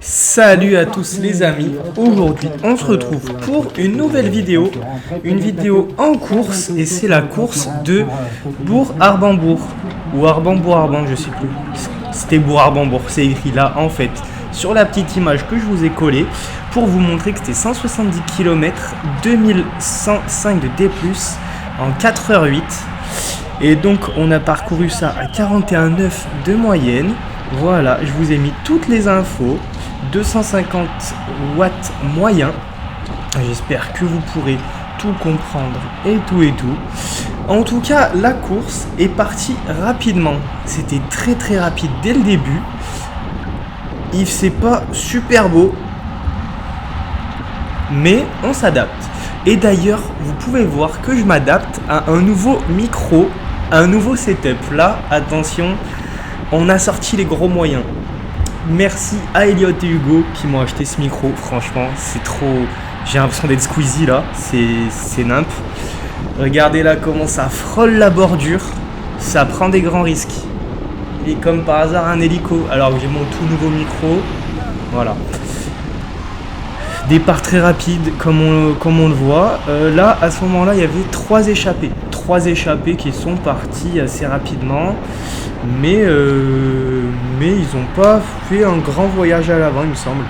Salut à tous les amis, aujourd'hui on se retrouve pour une nouvelle vidéo, en course, et c'est la course de Bourg-Arbanbourg, ou Arban-Bourg-Arban, je sais plus, c'était Bourg-Arbanbourg, c'est écrit là en fait, sur la petite image que je vous ai collée, pour vous montrer que c'était 170 km, 2105 de D+, en 4h08, et donc on a parcouru ça à 41,9 de moyenne. Voilà, je vous ai mis toutes les infos, 250 watts moyen, j'espère que vous pourrez tout comprendre et tout. En tout cas, la course est partie rapidement, c'était très rapide dès le début, il c'est pas super beau, mais on s'adapte. Et d'ailleurs, vous pouvez voir que je m'adapte à un nouveau micro, à un nouveau setup. Là, attention, on a sorti les gros moyens. Merci à Elliot et Hugo qui m'ont acheté ce micro. Franchement, c'est trop... J'ai l'impression d'être Squeezie là. C'est nimp. Regardez là comment ça frôle la bordure. Ça prend des grands risques. Et comme par hasard, un hélico. Alors que j'ai mon tout nouveau micro. Voilà. Départ très rapide comme on le voit. Là, à ce moment-là, il y avait 3 échappés. 3 échappés qui sont partis assez rapidement. Mais ils n'ont pas fait un grand voyage à l'avant, il me semble.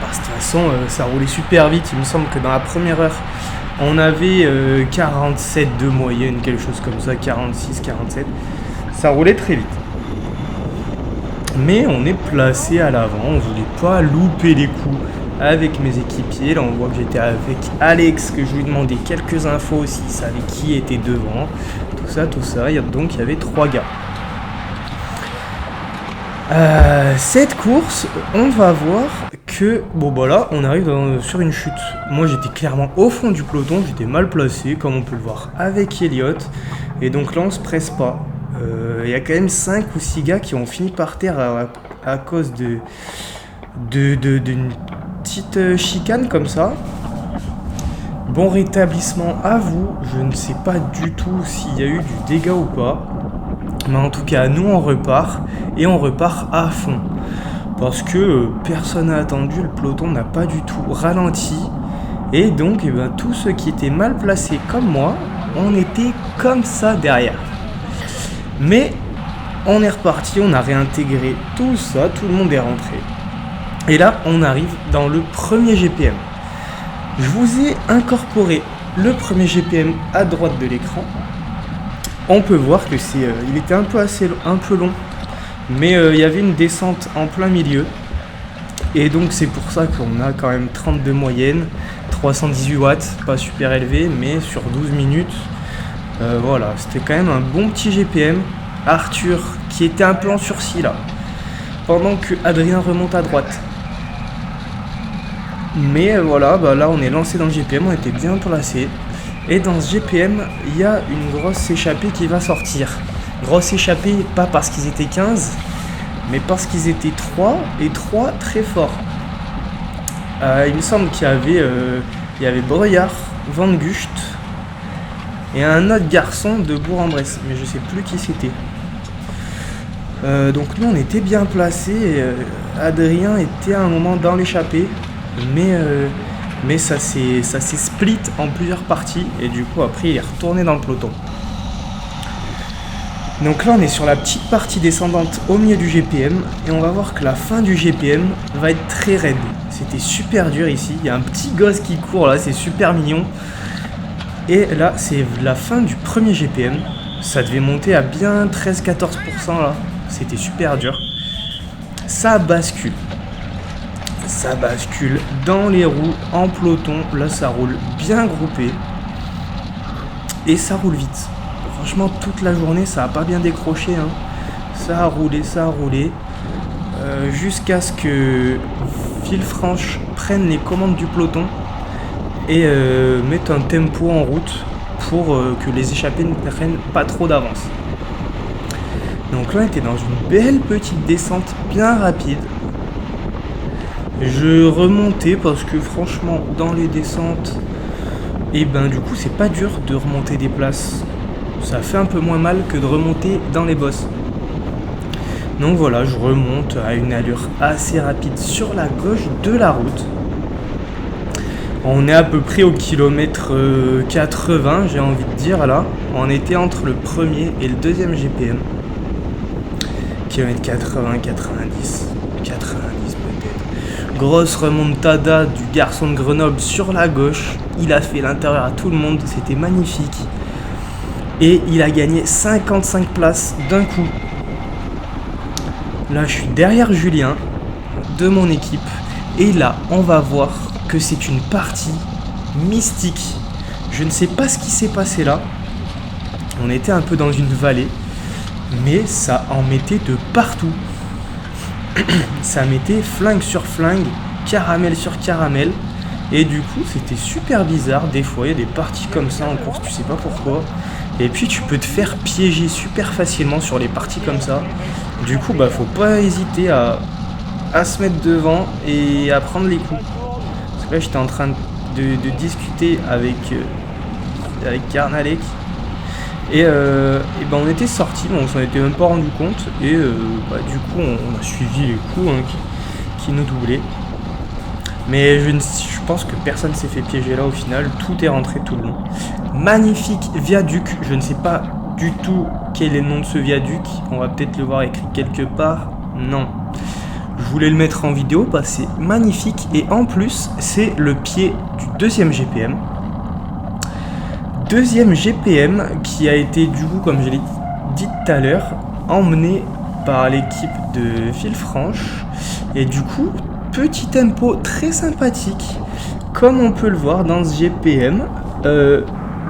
Parce que de toute façon, ça roulait super vite. Il me semble que dans la première heure, on avait 47 de moyenne, quelque chose comme ça, 46, 47. Ça roulait très vite. Mais on est placé à l'avant, on ne voulait pas louper les coups avec mes équipiers. Là, on voit que j'étais avec Alex, que je lui demandais quelques infos aussi, il savait qui était devant. Tout ça. Donc, il y avait 3 gars. Cette course, on va voir que bon bah là on arrive sur une chute. Moi j'étais clairement au fond du peloton, j'étais mal placé comme on peut le voir avec Elliot, et donc là on se presse pas. Il y a quand même 5 ou 6 gars qui ont fini par terre à cause d'une petite chicane comme ça. Bon rétablissement à vous, je ne sais pas du tout s'il y a eu du dégât ou pas. Mais en tout cas, nous on repart, et on repart à fond. Parce que personne n'a attendu, le peloton n'a pas du tout ralenti. Et donc, tous ceux qui étaient mal placés comme moi, on était comme ça derrière. Mais on est reparti, on a réintégré tout ça, tout le monde est rentré. Et là, on arrive dans le premier GPM. Je vous ai incorporé le premier GPM à droite de l'écran. On peut voir que il était un peu long, mais il y avait une descente en plein milieu, et donc c'est pour ça qu'on a quand même 32 moyenne, 318 watts, pas super élevé, mais sur 12 minutes, voilà, c'était quand même un bon petit GPM. Arthur qui était un peu en sursis là, pendant que Adrien remonte à droite. Mais voilà, là on est lancé dans le GPM, on était bien placé. Et dans ce GPM, il y a une grosse échappée qui va sortir. Grosse échappée, pas parce qu'ils étaient 15, mais parce qu'ils étaient 3, et 3 très forts. Il me semble qu'il y avait Breuillard, Van Gucht, et un autre garçon de Bourg-en-Bresse, mais je sais plus qui c'était. Donc nous on était bien placés, Adrien était à un moment dans l'échappée, mais ça s'est split en plusieurs parties, et du coup après il est retourné dans le peloton. Donc là on est sur la petite partie descendante au milieu du GPM, et on va voir que la fin du GPM va être très raide. C'était super dur ici, il y a un petit gosse qui court là, c'est super mignon. Et là c'est la fin du premier GPM, ça devait monter à bien 13-14% là, c'était super dur. Ça bascule dans les roues en peloton, là ça roule bien groupé, et ça roule vite. Franchement toute la journée ça a pas bien décroché, hein. Ça a roulé, jusqu'à ce que Villefranche prenne les commandes du peloton et mette un tempo en route pour que les échappés ne prennent pas trop d'avance. Donc là on était dans une belle petite descente bien rapide. Je remontais parce que franchement dans les descentes, et du coup c'est pas dur de remonter des places. Ça fait un peu moins mal que de remonter dans les bosses. Donc voilà, je remonte à une allure assez rapide sur la gauche de la route. On est à peu près au kilomètre 80, j'ai envie de dire là. On était entre le premier et le deuxième GPM. Kilomètre 80, 90, 90 peut-être. Grosse remontada du garçon de Grenoble sur la gauche. Il a fait l'intérieur à tout le monde, c'était magnifique. Et il a gagné 55 places d'un coup. Là, je suis derrière Julien de mon équipe. Et là, on va voir que c'est une partie mystique. Je ne sais pas ce qui s'est passé là. On était un peu dans une vallée. Mais ça en mettait de partout. Ça mettait flingue sur flingue, caramel sur caramel. Et du coup, c'était super bizarre. Des fois, il y a des parties comme ça en course, tu sais pas pourquoi. Et puis, tu peux te faire piéger super facilement sur les parties comme ça. Du coup, faut pas hésiter à se mettre devant et à prendre les coups. Parce que là, j'étais en train de discuter avec Karnalek. Et on était sortis, on s'en était même pas rendu compte. Et du coup, on a suivi les coups qui nous doublaient. Mais je pense que personne s'est fait piéger là au final. Tout est rentré tout le long. Magnifique viaduc. Je ne sais pas du tout quel est le nom de ce viaduc. On va peut-être le voir écrit quelque part. Non. Je voulais le mettre en vidéo parce que c'est magnifique. Et en plus, c'est le pied du deuxième GPM. Deuxième GPM qui a été du coup, comme je l'ai dit tout à l'heure, emmené par l'équipe de Villefranche. Et du coup, petit tempo très sympathique, comme on peut le voir dans ce GPM.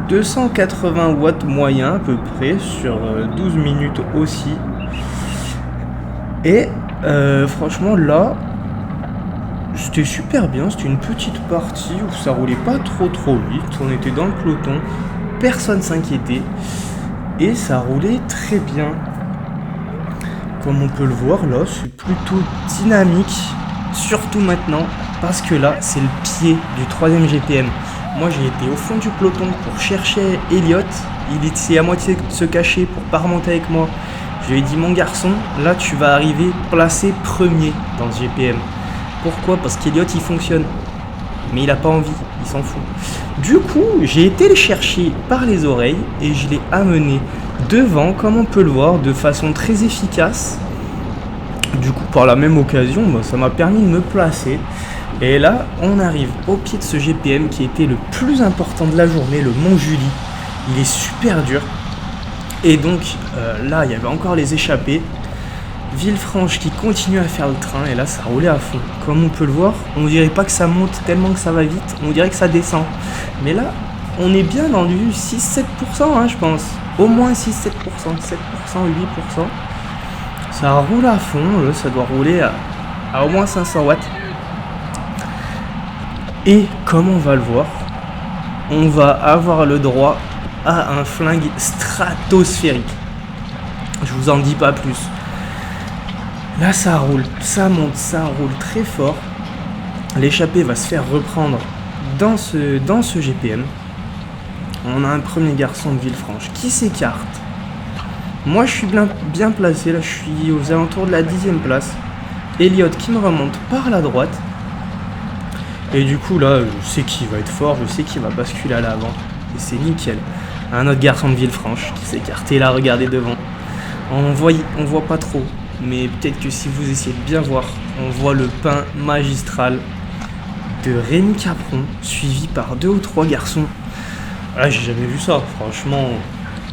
280 watts moyen à peu près sur 12 minutes aussi. Et franchement là, c'était super bien. C'était une petite partie où ça roulait pas trop vite. On était dans le peloton, personne s'inquiétait et ça roulait très bien. Comme on peut le voir là, c'est plutôt dynamique, surtout maintenant parce que là c'est le pied du troisième GPM. Moi j'ai été au fond du peloton pour chercher Elliott. Il était à moitié de se cacher pour pas remonter avec moi. Je lui ai dit, mon garçon, là tu vas arriver placé premier dans ce GPM. Pourquoi? Parce qu'Elliott il fonctionne. Mais il a pas envie, il s'en fout. Du coup, j'ai été le chercher par les oreilles et je l'ai amené devant, comme on peut le voir, de façon très efficace. Du coup, par la même occasion, ça m'a permis de me placer. Et là, on arrive au pied de ce GPM qui était le plus important de la journée, le Mont Julie. Il est super dur. Et donc, là, il y avait encore les échappées. Villefranche qui continue à faire le train. Et là, ça roulait à fond. Comme on peut le voir, on dirait pas que ça monte tellement que ça va vite. On dirait que ça descend. Mais là, on est bien dans du 6-7%, je pense. Au moins 6-7%, 7%, 8%. Ça roule à fond. Là, ça doit rouler à au moins 500 watts. Et comme on va le voir, on va avoir le droit à un flingue stratosphérique. Je vous en dis pas plus. Là ça roule, ça monte, ça roule très fort. L'échappée va se faire reprendre dans ce GPM. On a un premier garçon de Villefranche qui s'écarte. Moi je suis bien placé, là je suis aux alentours de la 10e place. Elliott qui me remonte par la droite. Et du coup là, je sais qu'il va être fort, je sais qu'il va basculer à l'avant. Et c'est nickel. Un autre garçon de Villefranche qui s'est écarté là, regardez devant. On voit pas trop, mais peut-être que si vous essayez de bien voir, on voit le pain magistral de Rémi Capron, suivi par 2 ou 3 garçons. Là, j'ai jamais vu ça, franchement,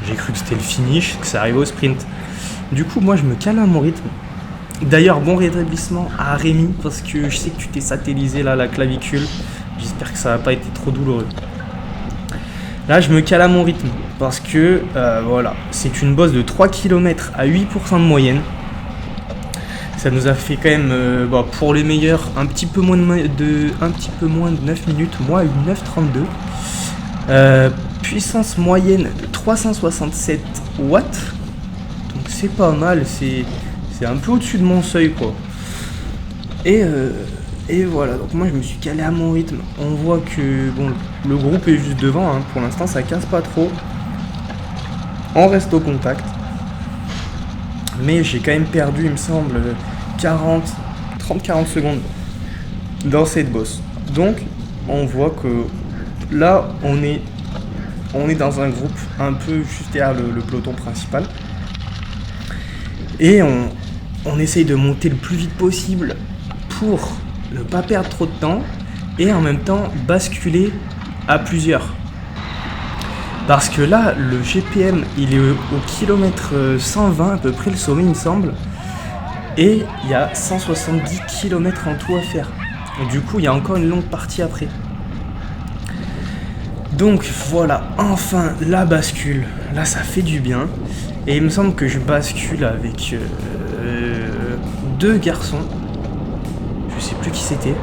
j'ai cru que c'était le finish, que ça arrivait au sprint. Du coup, moi, je me cale à mon rythme. D'ailleurs, bon rétablissement à Rémi, parce que je sais que tu t'es satellisé là, la clavicule. J'espère que ça n'a pas été trop douloureux. Là, je me cale à mon rythme, parce que, voilà, c'est une bosse de 3 km à 8% de moyenne. Ça nous a fait quand même, pour les meilleurs, un petit peu moins de 9 minutes, moi, une 9,32. Puissance moyenne de 367 watts. Donc c'est pas mal, c'est un peu au-dessus de mon seuil, quoi. Et voilà, donc moi je me suis calé à mon rythme. On voit que bon, le groupe est juste devant, hein. Pour l'instant ça casse pas trop. On reste au contact. Mais j'ai quand même perdu, il me semble, 30-40 secondes dans cette bosse. Donc, on voit que là, on est dans un groupe un peu juste derrière le peloton principal. Et on essaye de monter le plus vite possible pour ne pas perdre trop de temps et en même temps basculer à plusieurs. Parce que là, le GPM, il est au kilomètre 120 à peu près le sommet, il me semble. Et il y a 170 km en tout à faire. Et du coup, il y a encore une longue partie après. Donc voilà, enfin la bascule. Là, ça fait du bien. Et il me semble que je bascule avec deux garçons. Je sais plus qui c'était.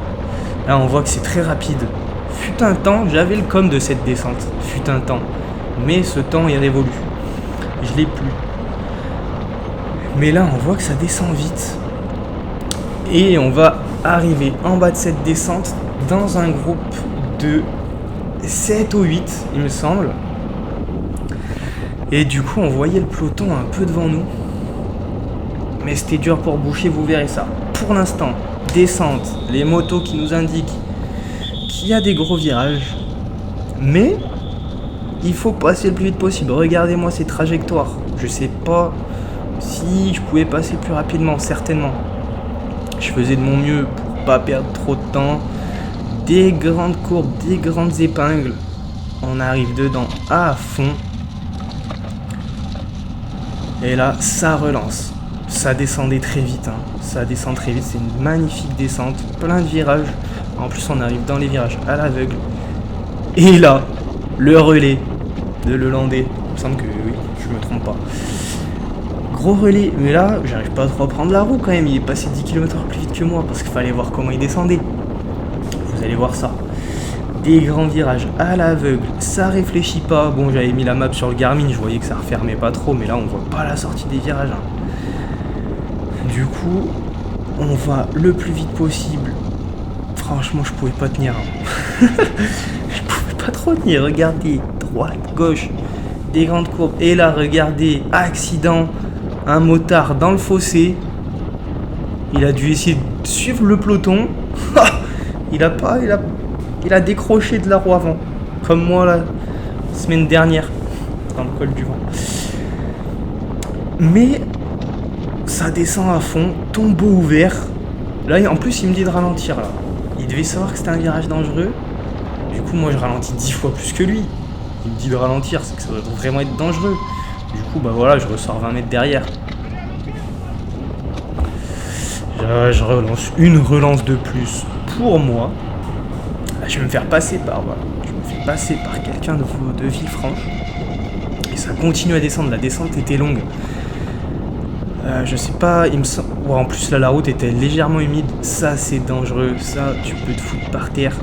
Là, on voit que c'est très rapide. Fut un temps, j'avais le com de cette descente. Fut un temps. Mais ce temps est révolu. Je l'ai plus. Mais là, on voit que ça descend vite. Et on va arriver en bas de cette descente dans un groupe de 7 ou 8, il me semble. Et du coup, on voyait le peloton un peu devant nous. Mais c'était dur pour boucher, vous verrez ça. Pour l'instant, descente, les motos qui nous indiquent qu'il y a des gros virages. Mais il faut passer le plus vite possible. Regardez-moi ces trajectoires. Je sais pas si je pouvais passer plus rapidement, certainement. Je faisais de mon mieux pour pas perdre trop de temps. Des grandes courbes, des grandes épingles. On arrive dedans à fond. Et là, ça relance. Ça descendait très vite. Ça descend très vite. C'est une magnifique descente. Plein de virages. En plus, on arrive dans les virages à l'aveugle. Et là, le relais de Lelandais. Il me semble que oui, je me trompe pas. Gros relais. Mais là, j'arrive pas trop à prendre la roue quand même. Il est passé 10 km/h plus vite que moi. Parce qu'il fallait voir comment il descendait. Vous allez voir ça. Des grands virages à l'aveugle, ça réfléchit pas. Bon, j'avais mis la map sur le Garmin, je voyais que ça refermait pas trop, mais là on voit pas la sortie des virages. Du coup, on va le plus vite possible. Franchement, je pouvais pas tenir. Je pouvais pas trop tenir. Regardez, droite, gauche, des grandes courbes. Et là, regardez, accident, un motard dans le fossé. Il a dû essayer de suivre le peloton. Il a décroché de la roue avant, comme moi la semaine dernière, dans le col du vent. Mais ça descend à fond, tombeau ouvert. Là, en plus, il me dit de ralentir. Là. Il devait savoir que c'était un virage dangereux. Du coup, moi, je ralentis 10 fois plus que lui. Il me dit de ralentir, c'est que ça doit vraiment être dangereux. Du coup, bah voilà, je ressors 20 mètres derrière. Je relance une relance de plus pour moi. Je vais me faire passer par quelqu'un de Villefranche. Et ça continue à descendre. La descente était longue. Je sais pas, il me semble. Ouais, en plus là la route était légèrement humide. Ça c'est dangereux. Ça tu peux te foutre par terre.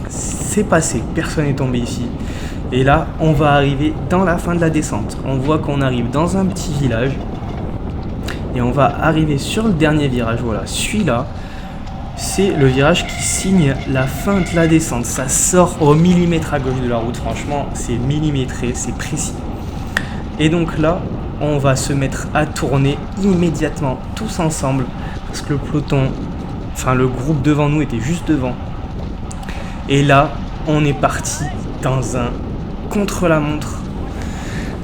C'est passé. Personne n'est tombé ici. Et là on va arriver dans la fin de la descente. On voit qu'on arrive dans un petit village. Et on va arriver sur le dernier virage. Voilà, celui-là. C'est le virage qui signe la fin de la descente. Ça sort au millimètre à gauche de la route. Franchement, c'est millimétré, c'est précis. Et donc là, on va se mettre à tourner immédiatement, tous ensemble. Parce que le peloton, enfin le groupe devant nous était juste devant. Et là, on est parti dans un contre-la-montre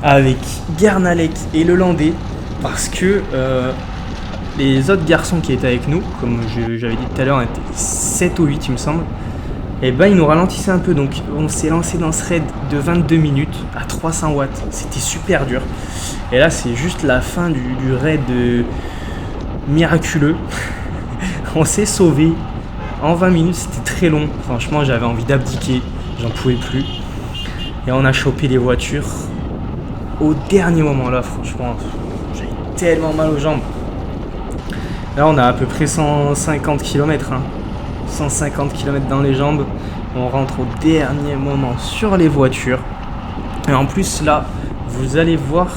avec Guernalec et Lelandais. Parce que... les autres garçons qui étaient avec nous, comme j'avais dit tout à l'heure, on était 7 ou 8 il me semble, et ben ils nous ralentissaient un peu, donc on s'est lancé dans ce raid de 22 minutes à 300 watts, c'était super dur. Et là c'est juste la fin du raid miraculeux. On s'est sauvé en 20 minutes, c'était très long, franchement j'avais envie d'abdiquer, j'en pouvais plus. Et on a chopé les voitures au dernier moment là, franchement, j'avais tellement mal aux jambes. Là, on a à peu près 150 km. 150 km dans les jambes. On rentre au dernier moment sur les voitures. Et en plus, là, vous allez voir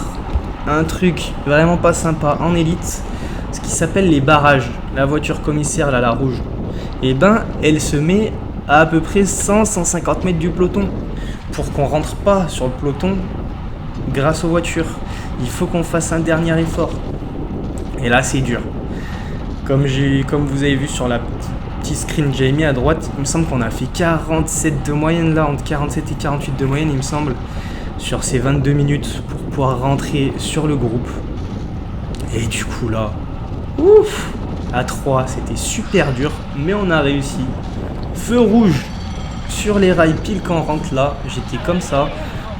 un truc vraiment pas sympa en élite. Ce qui s'appelle les barrages. La voiture commissaire, là, la rouge. Et ben, elle se met à peu près 100-150 mètres du peloton. Pour qu'on rentre pas sur le peloton grâce aux voitures. Il faut qu'on fasse un dernier effort. Et là, c'est dur. Comme vous avez vu sur la petite screen que j'ai mis à droite, il me semble qu'on a fait 47 de moyenne là, entre 47 et 48 de moyenne, il me semble, sur ces 22 minutes pour pouvoir rentrer sur le groupe. Et du coup là, ouf, à 3, c'était super dur, mais on a réussi. Feu rouge sur les rails pile quand on rentre là, j'étais comme ça,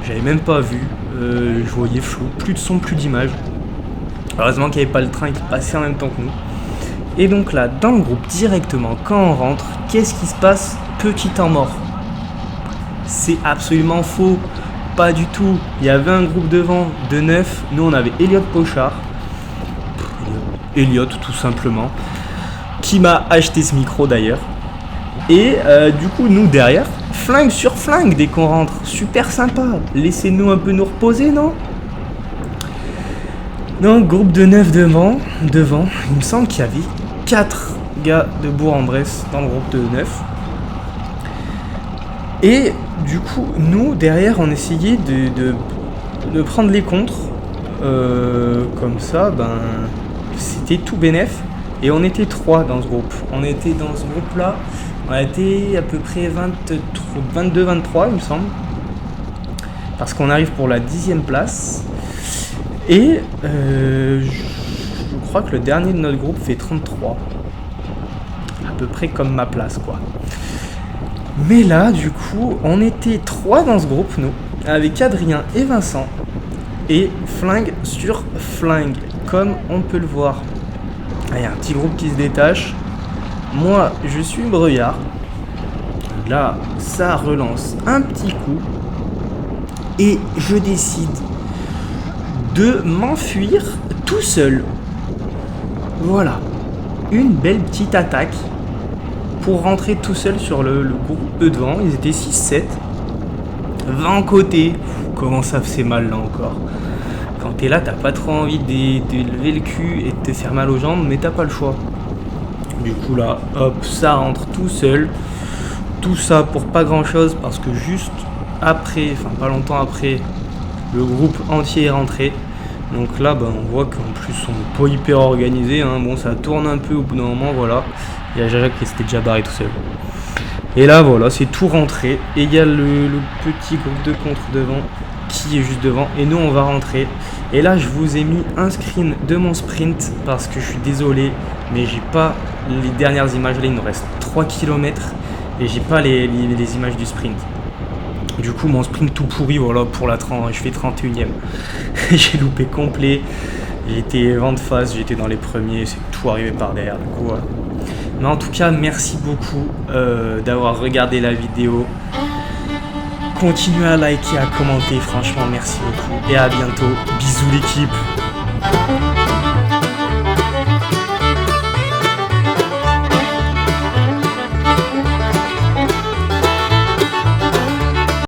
j'avais même pas vu, je voyais flou, plus de son, plus d'image. Heureusement qu'il n'y avait pas le train qui passait en même temps que nous. Et donc là, dans le groupe, directement, quand on rentre, qu'est-ce qui se passe? Petit temps mort. C'est absolument faux. Pas du tout. Il y avait un groupe devant de 9. Nous, on avait Elliot Pochard. Elliot, tout simplement. Qui m'a acheté ce micro, d'ailleurs. Et du coup, nous, derrière, flingue sur flingue dès qu'on rentre. Super sympa. Laissez-nous un peu nous reposer, non? Donc, groupe de 9 devant, il me semble qu'il y avait 4 gars de Bourg-en-Bresse dans le groupe de 9. Et du coup, nous, derrière, on essayait de prendre les contres. Comme ça, c'était tout bénef. Et on était 3 dans ce groupe. On était dans ce groupe-là, on a été à peu près 22-23, il me semble. Parce qu'on arrive pour la 10e place. Et je crois que le dernier de notre groupe fait 33. À peu près comme ma place, quoi. Mais là, du coup, on était 3 dans ce groupe, nous, avec Adrien et Vincent. Et flingue sur flingue, comme on peut le voir. Il y a un petit groupe qui se détache. Moi, je suis brouillard. Là, ça relance un petit coup. Et je décide de m'enfuir tout seul. Voilà. Une belle petite attaque pour rentrer tout seul sur le groupe de devant. Ils étaient 6-7. 20 côtés. Comment ça fait mal là encore. Quand t'es là, t'as pas trop envie de lever le cul et de te faire mal aux jambes, mais t'as pas le choix. Du coup là, hop, ça rentre tout seul. Tout ça pour pas grand chose parce que juste après, enfin pas longtemps après, le groupe entier est rentré. Donc là, on voit qu'en plus on n'est pas hyper organisé. Hein. Bon, ça tourne un peu au bout d'un moment, voilà. Il y a Jaja qui s'était déjà barré tout seul. Et là, voilà, c'est tout rentré. Et il y a le petit groupe de contre devant qui est juste devant. Et nous, on va rentrer. Et là, je vous ai mis un screen de mon sprint parce que je suis désolé, mais j'ai pas les dernières images. Là, il nous reste 3 km et j'ai pas les images du sprint. Du coup, mon sprint tout pourri, voilà, pour la 30, je fais 31ème. J'ai loupé complet. J'ai été vent de face, j'étais dans les premiers, c'est tout arrivé par derrière. Du coup, voilà. Mais en tout cas, merci beaucoup d'avoir regardé la vidéo. Continuez à liker, à commenter, franchement, merci beaucoup. Et à bientôt. Bisous l'équipe.